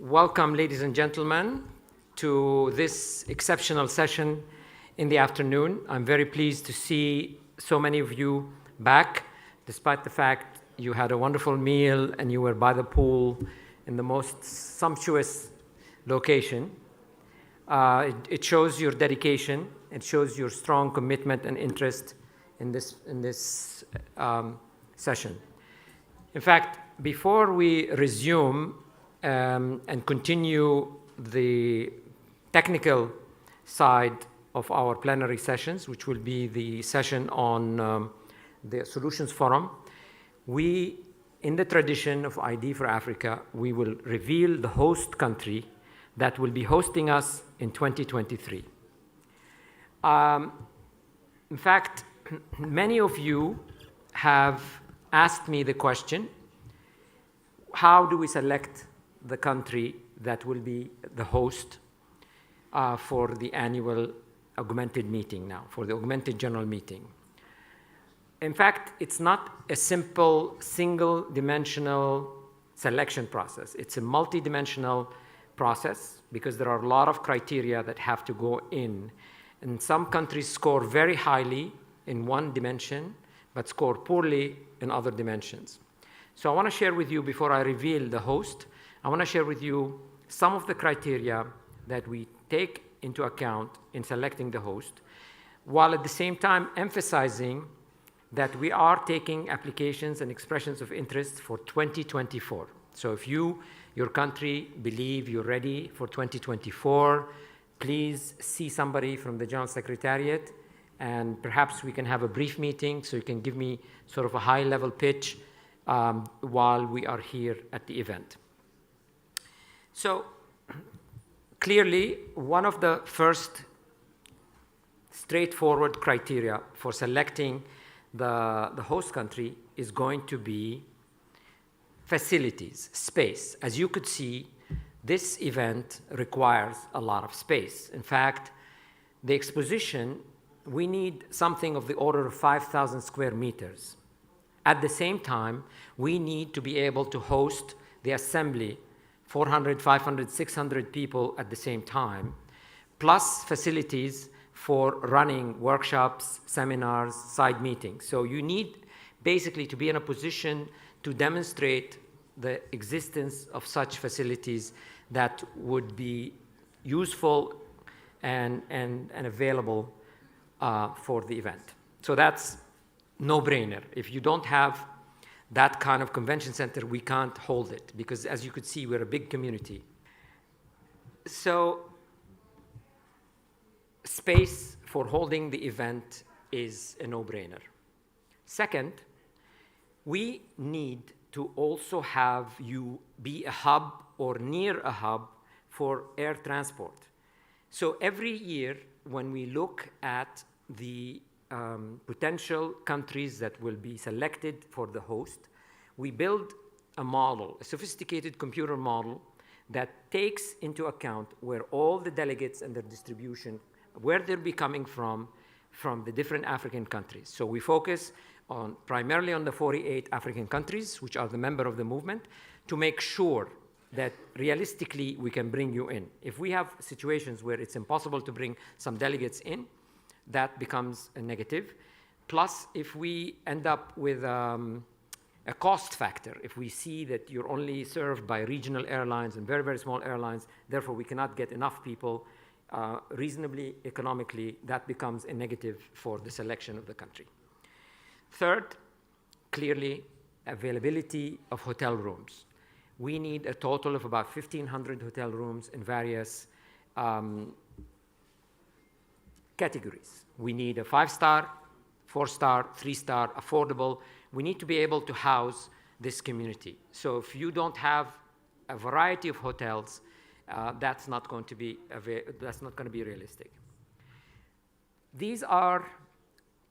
Welcome, ladies and gentlemen, to this exceptional session in the afternoon. I'm very pleased to see so many of you back, despite the fact you had a wonderful meal and you were by the pool in the most sumptuous location. It shows your dedication. It shows your strong commitment and interest in this session. In fact, before we resume and continue the technical side of our plenary sessions, which will be the session on the Solutions Forum, we, in the tradition of ID4Africa, we will reveal the host country that will be hosting us in 2023. In fact, many of you have asked me the question, how do we select the country that will be the host for the annual augmented meeting now, for the augmented general meeting? In fact, it's not a simple single-dimensional selection process. It's a multi-dimensional process because there are a lot of criteria that have to go in. And some countries score very highly in one dimension, but score poorly in other dimensions. So I want to share with you, before I reveal the host, I want to share with you some of the criteria that we take into account in selecting the host, while at the same time emphasizing that we are taking applications and expressions of interest for 2024. So if you, your country, believe you're ready for 2024, please see somebody from the General Secretariat, and perhaps we can have a brief meeting so you can give me sort of a high-level pitch while we are here at the event. So clearly, one of the first straightforward criteria for selecting the host country is going to be facilities, space. As you could see, this event requires a lot of space. In fact, the exposition, we need something of the order of 5,000 square meters. At the same time, we need to be able to host the assembly, 400, 500, 600 people at the same time, plus facilities for running workshops, seminars, side meetings. So you need basically to be in a position to demonstrate the existence of such facilities that would be useful and available for the event. So that's no-brainer. If you don't have that kind of convention center, we can't hold it because, as you could see, we're a big community. So space for holding the event is a no-brainer. Second, we need to also have you be a hub or near a hub for air transport. So every year when we look at the potential countries that will be selected for the host, we build a model, a sophisticated computer model that takes into account where all the delegates and their distribution, where they'll be coming from the different African countries. So we focus primarily on the 48 African countries, which are the member of the movement, to make sure that realistically we can bring you in. If we have situations where it's impossible to bring some delegates in, that becomes a negative. Plus, if we end up with a cost factor, if we see that you're only served by regional airlines and very, very small airlines, therefore we cannot get enough people reasonably economically, that becomes a negative for the selection of the country. Third, clearly, availability of hotel rooms. We need a total of about 1,500 hotel rooms in various categories. We need a 5-star, 4-star, 3-star, affordable. We need to be able to house this community. So if you don't have a variety of hotels, that's not going to be realistic. These are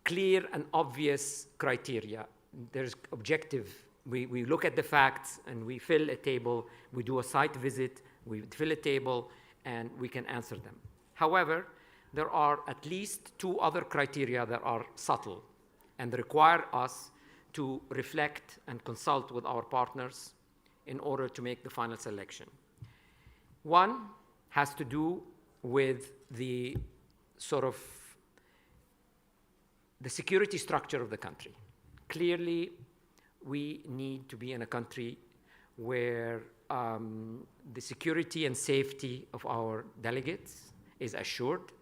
clear and obvious criteria. There's objective. We look at the facts and we fill a table. We do a site visit. We fill a table and we can answer them. However, there are at least 2 other criteria that are subtle and require us to reflect and consult with our partners in order to make the final selection. One has to do with the sort of the security structure of the country. Clearly, we need to be in a country where the security and safety of our delegates is assured,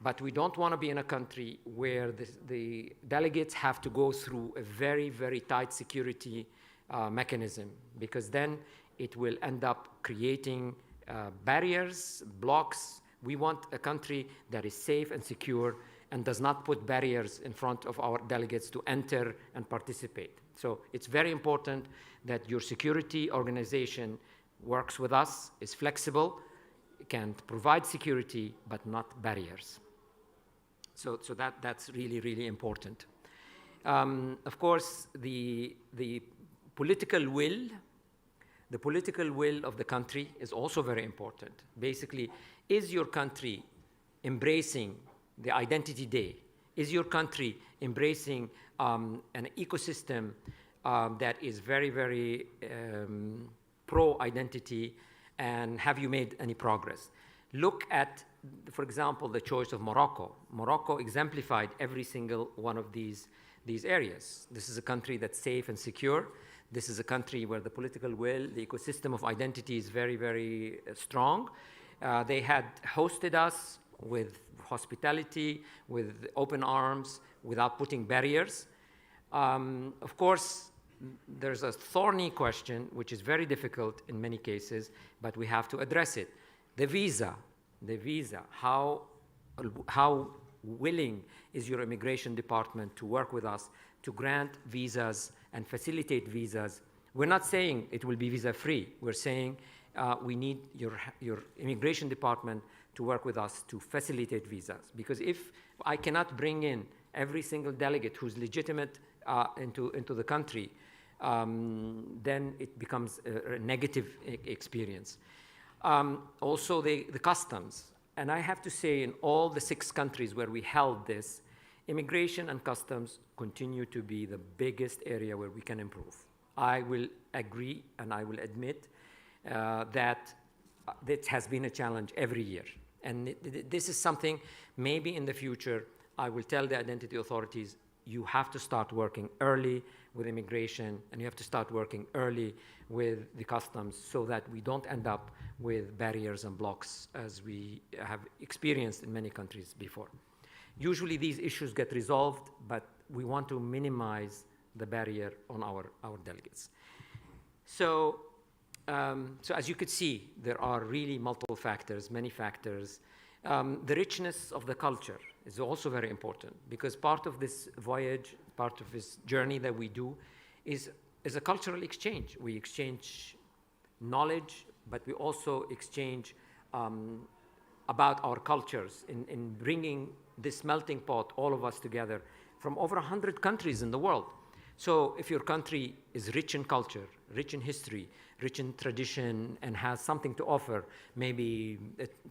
but we don't want to be in a country where the delegates have to go through a very, very tight security mechanism, because then it will end up creating barriers, blocks. We want a country that is safe and secure and does not put barriers in front of our delegates to enter and participate. So it's very important that your security organization works with us, is flexible, can provide security, but not barriers. So that's really, really important. Of course, the political will of the country is also very important. Basically, is your country embracing the Identity Day? Is your country embracing an ecosystem that is very, very pro-identity, and have you made any progress? Look at, for example, the choice of Morocco. Morocco exemplified every single one of these areas. This is a country that's safe and secure. This is a country where the political will, the ecosystem of identity is very, very strong. They had hosted us with hospitality, with open arms, without putting barriers. Of course, there's a thorny question, which is very difficult in many cases, but we have to address it. The visa, how willing is your immigration department to work with us to grant visas and facilitate visas? We're not saying it will be visa-free. We're saying we need your immigration department to work with us to facilitate visas. Because if I cannot bring in every single delegate who's legitimate into the country, then it becomes a negative experience. Also, the customs. And I have to say, in all the 6 countries where we held this, immigration and customs continue to be the biggest area where we can improve. I will agree and I will admit that it has been a challenge every year. And this is something maybe in the future I will tell the identity authorities, you have to start working early with immigration, and you have to start working early with the customs so that we don't end up with barriers and blocks as we have experienced in many countries before. Usually these issues get resolved, but we want to minimize the barrier on our delegates. So as you could see, there are really multiple factors, many factors. The richness of the culture is also very important, because part of this voyage, part of this journey that we do is a cultural exchange. We exchange knowledge, but we also exchange about our cultures in bringing this melting pot, all of us together, from over 100 countries in the world. So if your country is rich in culture, rich in history, rich in tradition, and has something to offer, maybe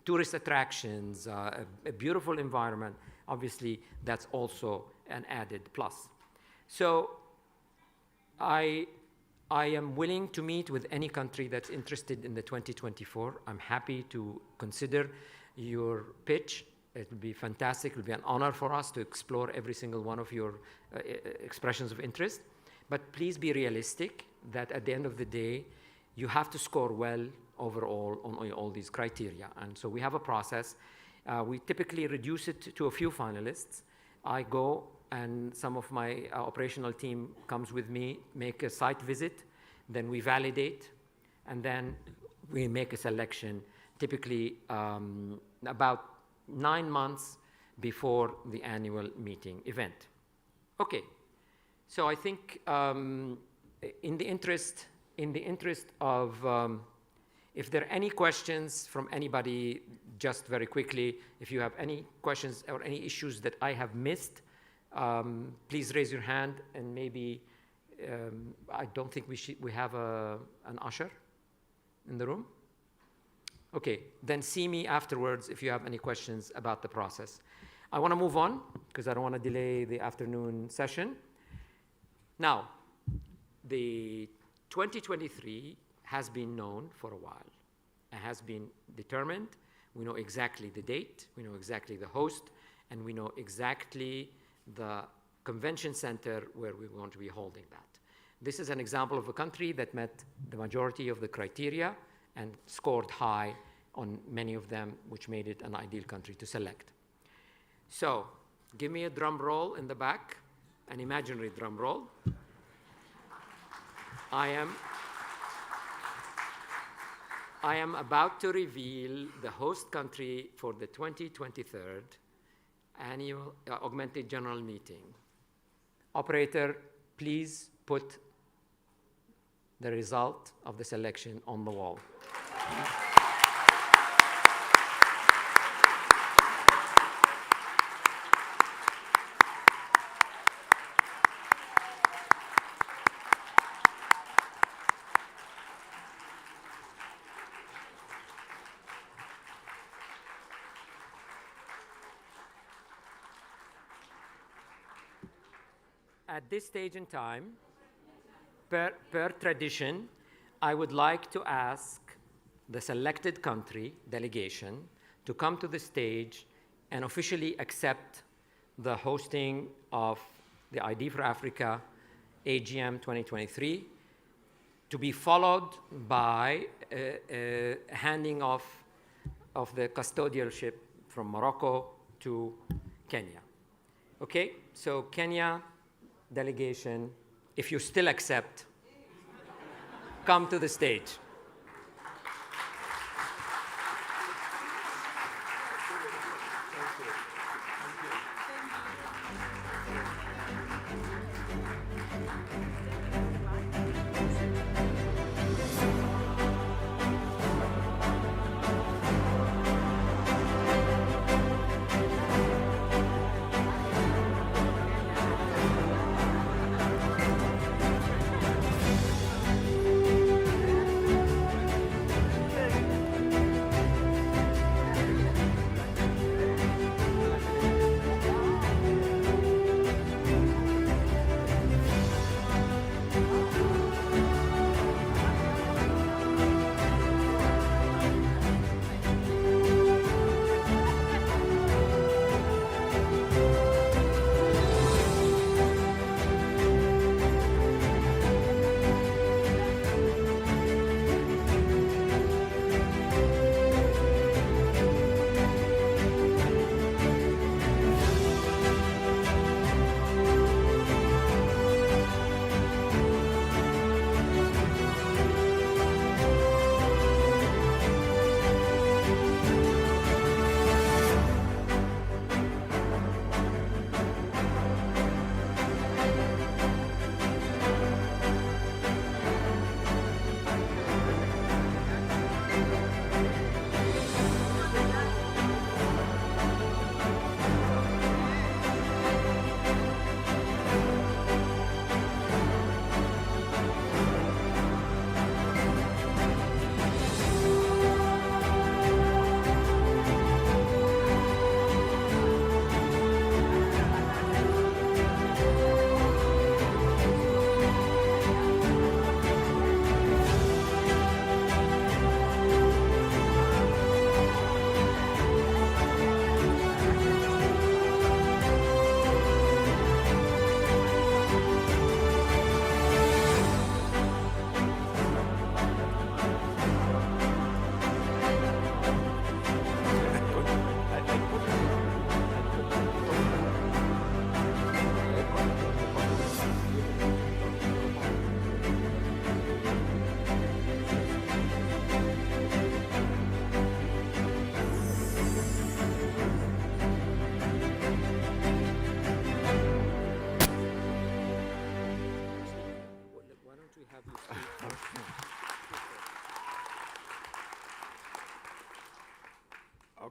tourist attractions, a beautiful environment, obviously that's also an added plus. So I am willing to meet with any country that's interested in the 2024. I'm happy to consider your pitch. It would be fantastic. It would be an honor for us to explore every single one of your expressions of interest. But please be realistic that at the end of the day, you have to score well overall on all these criteria. And so we have a process. We typically reduce it to a few finalists. I go and some of my operational team comes with me, make a site visit, then we validate, and then we make a selection, typically about 9 months before the annual meeting event. Okay, so I think in the interest of, if there are any questions from anybody, just very quickly, if you have any questions or any issues that I have missed, please raise your hand, and maybe, I don't think we have an usher in the room. Okay, then see me afterwards if you have any questions about the process. I want to move on because I don't want to delay the afternoon session. Now, the 2023 has been known for a while, has been determined. We know exactly the date, we know exactly the host, and we know exactly the convention center where we're going to be holding that. This is an example of a country that met the majority of the criteria and scored high on many of them, which made it an ideal country to select. So, give me a drum roll in the back, an imaginary drum roll. I am about to reveal the host country for the 2023 annual Augmented General Meeting. Operator, please put the result of the selection on the wall. At this stage in time, per tradition, I would like to ask the selected country delegation to come to the stage and officially accept the hosting of the ID4Africa AGM 2023, to be followed by handing off of the custodialship from Morocco to Kenya. Okay, so Kenya delegation, if you still accept, come to the stage.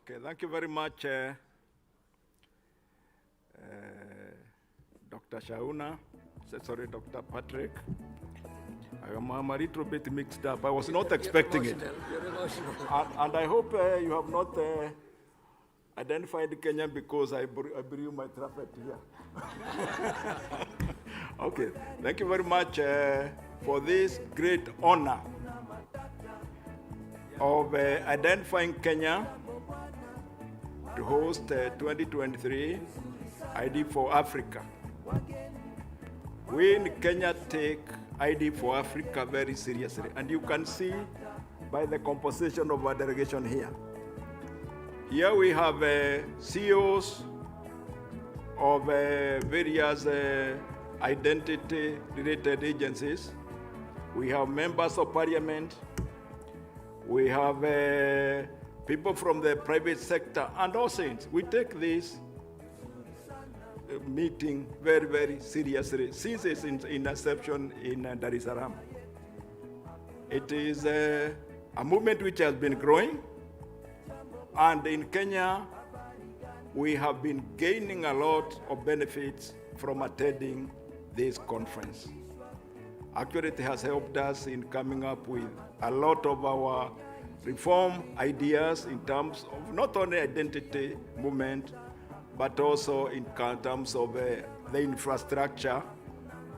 Okay, thank you very much, Dr. Shauna. Sorry, Dr. Patrick. I'm a little bit mixed up. I was not expecting it. You're emotional. And I hope you have not identified Kenyan because I brew my trumpet here. Okay, thank you very much for this great honor. of identifying Kenya to host 2023 ID4Africa. We in Kenya take ID4Africa very seriously, and you can see by the composition of our delegation here. Here we have CEOs of various identity-related agencies. We have members of parliament. We have people from the private sector and all saints. We take this meeting very, very seriously since its inception in Dar es Salaam. It is a movement which has been growing, and in Kenya, we have been gaining a lot of benefits from attending this conference. Actually, it has helped us in coming up with a lot of our reform ideas in terms of not only identity movement, but also in terms of the infrastructure,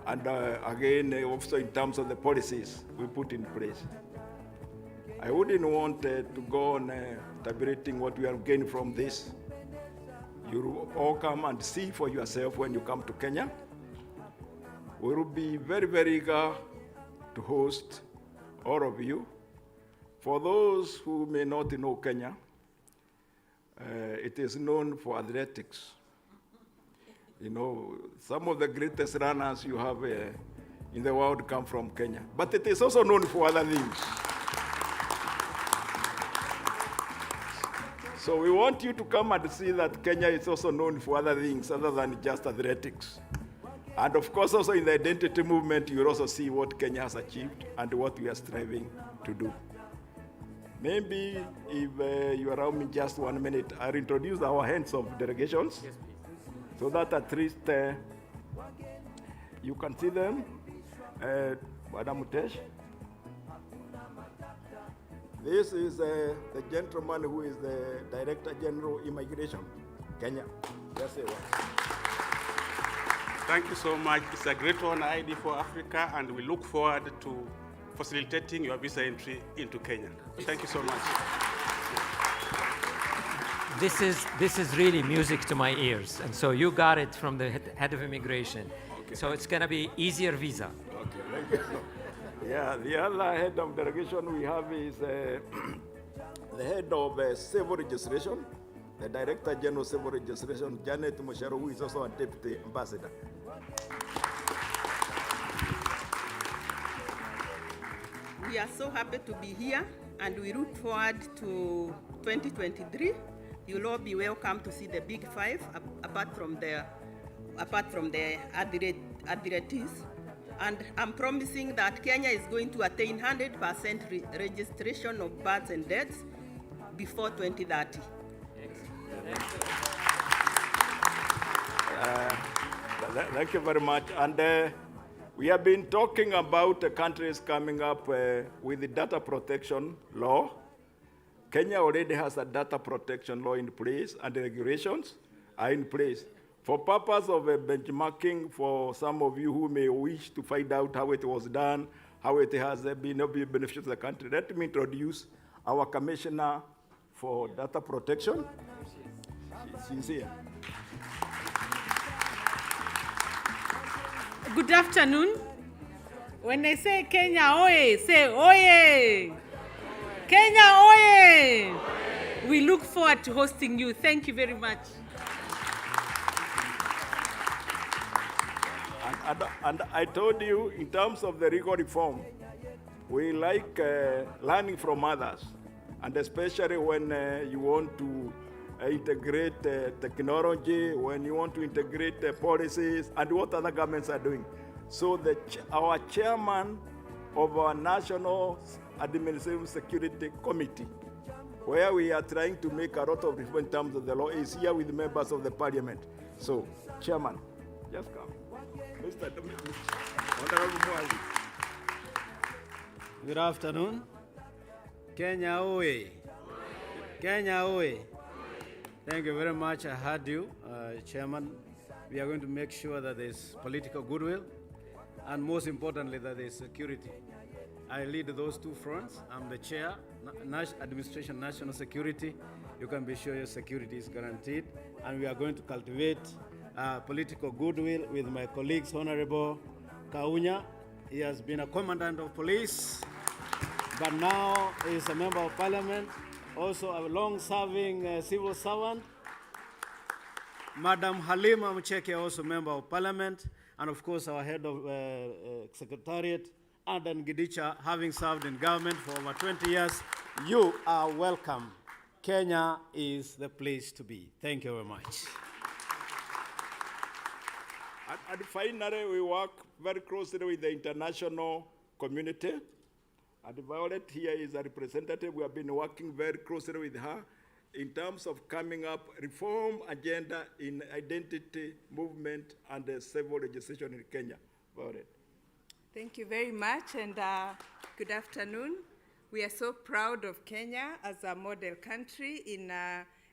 and again, also in terms of the policies we put in place. I wouldn't want to go on tabulating what we have gained from this. You all come and see for yourself when you come to Kenya. We will be very, very eager to host all of you. For those who may not know Kenya, it is known for athletics. You know, some of the greatest runners you have in the world come from Kenya. But it is also known for other things. So we want you to come and see that Kenya is also known for other things other than just athletics. And of course, also in the identity movement, you'll also see what Kenya has achieved and what we are striving to do. Maybe if you allow me just 1 minute, I'll introduce our heads of delegations. Yes, please. So that at least you can see them. Madam Mutesh. This is the gentleman who is the Director General Immigration, Kenya. Yes, sir. Thank you so much. It's a great honor, ID4Africa, and we look forward to facilitating your visa entry into Kenya. Thank you so much. This is really music to my ears, and so you got it from the head of immigration. Okay. So it's going to be easier visa. Okay, thank you. Yeah, the other head of delegation we have is the head of civil registration, the Director General of Civil Registration, Janet Musharo, who is also a Deputy Ambassador. We are so happy to be here, and we look forward to 2023. You'll all be welcome to see the Big Five, apart from the admiralties. And I'm promising that Kenya is going to attain 100% registration of births and deaths before 2030. Thank you very much. And we have been talking about countries coming up with the data protection law. Kenya already has a data protection law in place, and the regulations are in place. For purpose of benchmarking, for some of you who may wish to find out how it was done, how it has been beneficial to the country, let me introduce our Commissioner for Data Protection. She's here. Good afternoon. When I say Kenya oye, say oye. Kenya oye. We look forward to hosting you. Thank you very much. And I told you, in terms of the legal reform, we like learning from others, and especially when you want to integrate technology, when you want to integrate policies, and what other governments are doing. So our chairman of our National Administrative Security Committee, where we are trying to make a lot of reform in terms of the law, is here with members of the parliament. So, chairman, just come. Good afternoon. Kenya oye. Kenya oye. Thank you very much. I heard you, Chairman. We are going to make sure that there's political goodwill, and most importantly, that there's security. I lead those two fronts. I'm the chair, administration, national security, you can be sure your security is guaranteed. And we are going to cultivate political goodwill with my colleagues, Honorable Kaunya. He has been a commandant of police, but now he is a member of parliament, also a long-serving civil servant. Madam Halima Mucheke, also member of parliament, and of course our head of secretariat, Adan Gidicha, having served in government for over 20 years. You are welcome. Kenya is the place to be. Thank you very much. And finally, we work very closely with the international community. And Violet here is a representative. We have been working very closely with her in terms of coming up reform agenda in identity movement and civil legislation in Kenya. Violet. Thank you very much, and good afternoon. We are so proud of Kenya as a model country in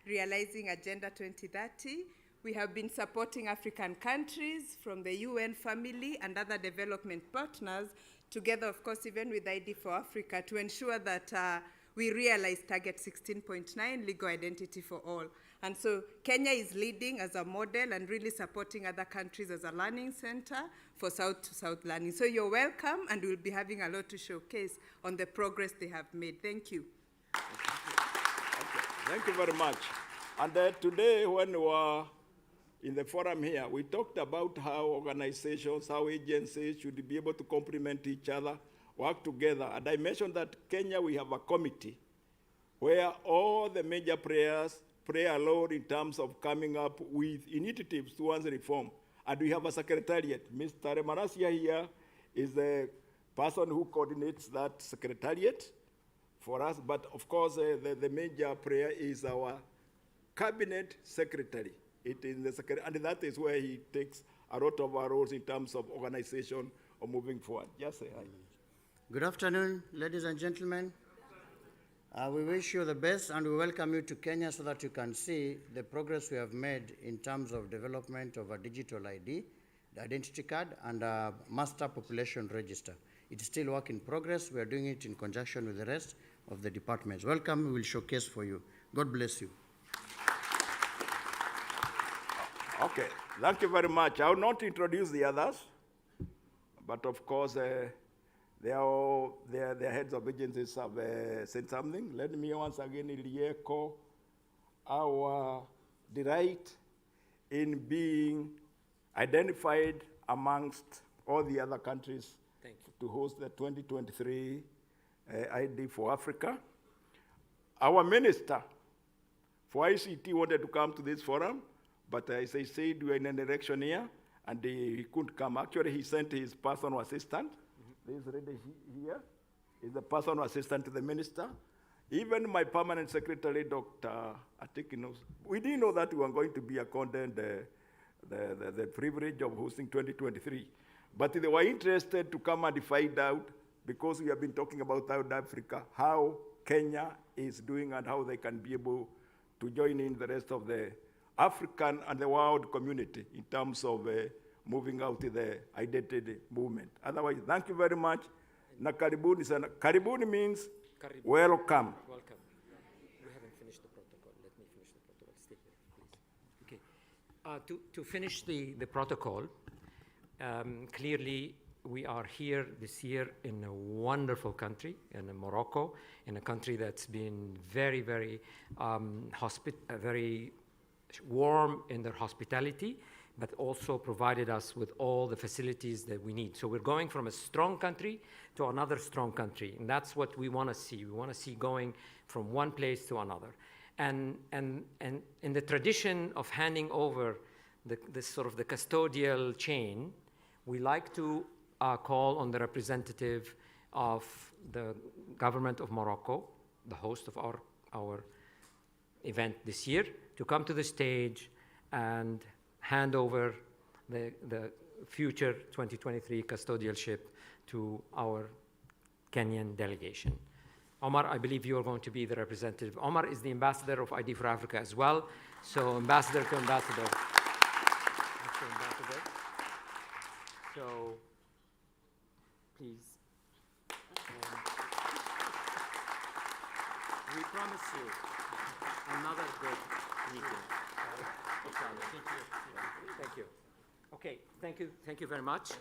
realizing Agenda 2030. We have been supporting African countries from the UN family and other development partners, together, of course, even with ID4Africa, to ensure that we realize target 16.9, legal identity for all. And so Kenya is leading as a model and really supporting other countries as a learning center for South-to-South learning. So you're welcome, and we'll be having a lot to showcase on the progress they have made. Thank you. Okay. Thank you very much. And today, when we were in the forum here, we talked about how organizations, how agencies should be able to complement each other, work together. And I mentioned that Kenya, we have a committee where all the major players play a role in terms of coming up with initiatives towards reform. And we have a secretariat. Mr. Marasia here is the person who coordinates that secretariat for us. But of course, the major player is our cabinet secretary. It is the secretary, and that is where he takes a lot of our roles in terms of organization or moving forward. Just say hi. Good afternoon, ladies and gentlemen. We wish you the best, and we welcome you to Kenya so that you can see the progress we have made in terms of development of a digital ID, the identity card, and a master population register. It is still work in progress. We are doing it in conjunction with the rest of the departments. Welcome, we will showcase for you. God bless you. Okay, thank you very much. I will not introduce the others, but of course, their heads of agencies have said something. Let me once again echo our delight in being identified amongst all the other countries to host the 2023 ID4Africa. Our minister for ICT wanted to come to this forum, but as I said, we are in an election year, and he couldn't come. Actually, he sent his personal assistant. This lady here is the personal assistant to the minister. Even my permanent secretary, Dr. Atikinos, we didn't know that we were going to be accorded the privilege of hosting 2023. But they were interested to come and find out, because we have been talking about South Africa, how Kenya is doing and how they can be able to join in the rest of the African and the world community in terms of moving out the identity movement. Otherwise, thank you very much. Na karibuni sana. Karibuni means welcome. Welcome. We haven't finished the protocol. Let me finish the protocol. Stay here, please. Okay. To finish the protocol, clearly we are here this year in a wonderful country, in Morocco, in a country that's been very, very very warm in their hospitality, but also provided us with all the facilities that we need. So we're going from a strong country to another strong country, and that's what we want to see. We want to see going from one place to another. And in the tradition of handing over this sort of the custodial chain, we like to call on the representative of the government of Morocco, the host of our event this year, to come to the stage and hand over the future 2023 custodialship to our Kenyan delegation. Omar, I believe you are going to be the representative. Omar is the ambassador of ID4Africa as well. So ambassador to ambassador. So please. We promise you another good meeting. Thank you. Okay, thank you very much.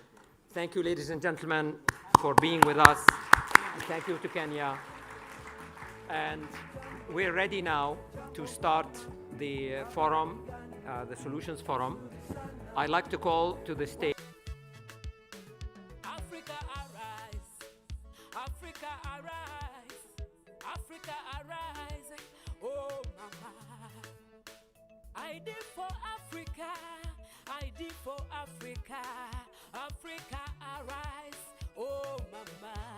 Thank you, ladies and gentlemen, for being with us. Thank you to Kenya. And we're ready now to start the forum, the Solutions Forum. I'd like to call to the stage. Africa arise, Africa arise, Africa arise, oh mama. ID for Africa, ID for Africa, Africa arise, oh mama.